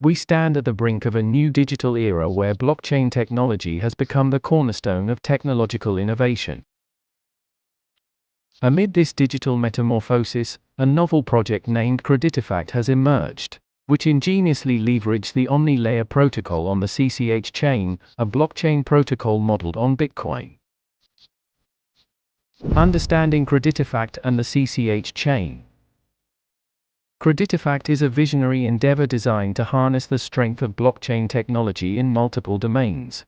We stand at the brink of a new digital era where blockchain technology has become the cornerstone of technological innovation. Amid this digital metamorphosis, a novel project named Creditifact has emerged, which ingeniously leveraged the Omni Layer protocol on the CCH chain, a blockchain protocol modeled on Bitcoin. Understanding Creditifact and the CCH chain. Creditifact is a visionary endeavor designed to harness the strength of blockchain technology in multiple domains,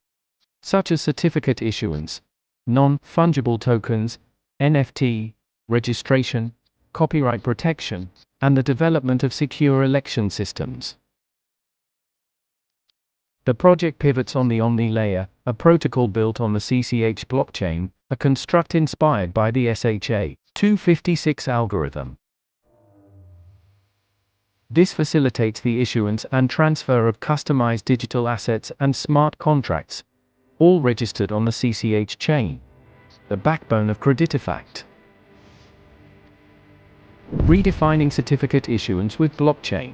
such as certificate issuance, non-fungible tokens, NFT, registration, copyright protection, and the development of secure election systems. The project pivots on the Omni Layer, a protocol built on the CCH blockchain, a construct inspired by the SHA-256 algorithm. This facilitates the issuance and transfer of customized digital assets and smart contracts, all registered on the CCH chain, the backbone of Creditifact. Redefining certificate issuance with blockchain.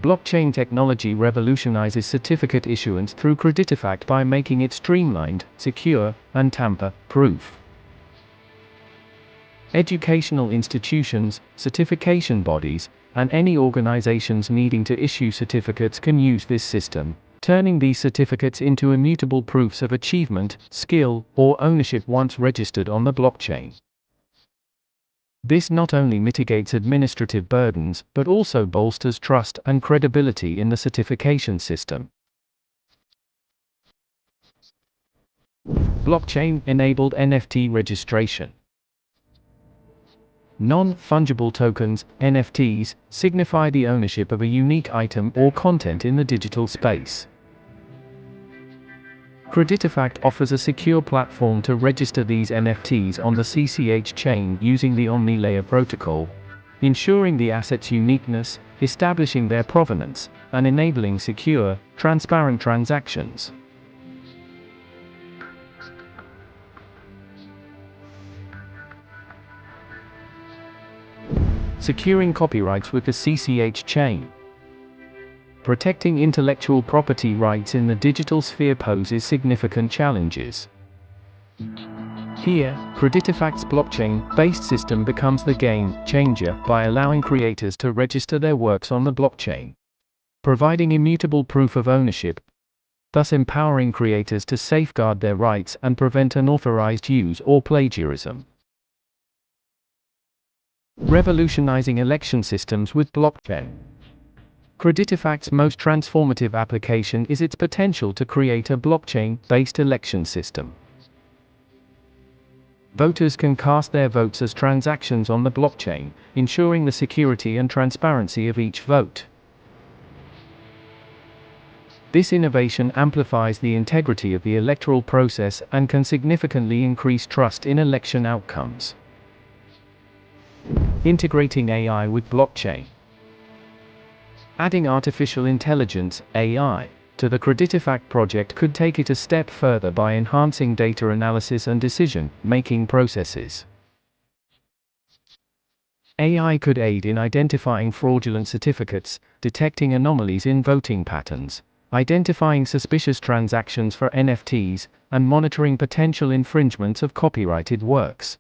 Blockchain technology revolutionizes certificate issuance through Creditifact by making it streamlined, secure, and tamper-proof. Educational institutions, certification bodies, and any organizations needing to issue certificates can use this system, turning these certificates into immutable proofs of achievement, skill, or ownership once registered on the blockchain. This not only mitigates administrative burdens, but also bolsters trust and credibility in the certification system. Blockchain-enabled NFT registration. Non-fungible tokens, NFTs, signify the ownership of a unique item or content in the digital space. Creditifact offers a secure platform to register these NFTs on the CCH chain using the Omni Layer protocol, ensuring the asset's uniqueness, establishing their provenance, and enabling secure, transparent transactions. Securing copyrights with the CCH chain. Protecting intellectual property rights in the digital sphere poses significant challenges. Here, Creditifact's blockchain-based system becomes the game changer by allowing creators to register their works on the blockchain, providing immutable proof of ownership, thus empowering creators to safeguard their rights and prevent unauthorized use or plagiarism. Revolutionizing election systems with blockchain. Creditifact's most transformative application is its potential to create a blockchain-based election system. Voters can cast their votes as transactions on the blockchain, ensuring the security and transparency of each vote. This innovation amplifies the integrity of the electoral process and can significantly increase trust in election outcomes. Integrating AI with blockchain. Adding artificial intelligence, AI, to the Creditifact project could take it a step further by enhancing data analysis and decision-making processes. AI could aid in identifying fraudulent certificates, detecting anomalies in voting patterns, identifying suspicious transactions for NFTs, and monitoring potential infringements of copyrighted works.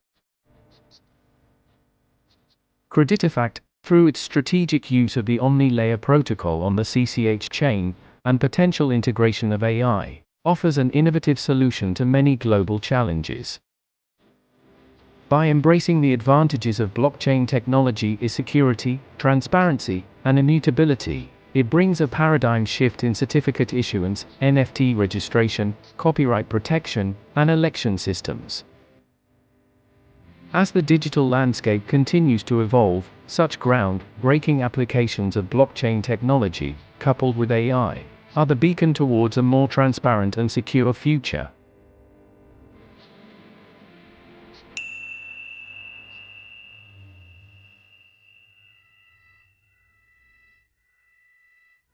Creditifact, through its strategic use of the Omni Layer protocol on the CCH chain, and potential integration of AI, offers an innovative solution to many global challenges. By embracing the advantages of blockchain technology is security, transparency, and immutability, it brings a paradigm shift in certificate issuance, NFT registration, copyright protection, and election systems. As the digital landscape continues to evolve, such ground-breaking applications of blockchain technology, coupled with AI, are the beacon towards a more transparent and secure future.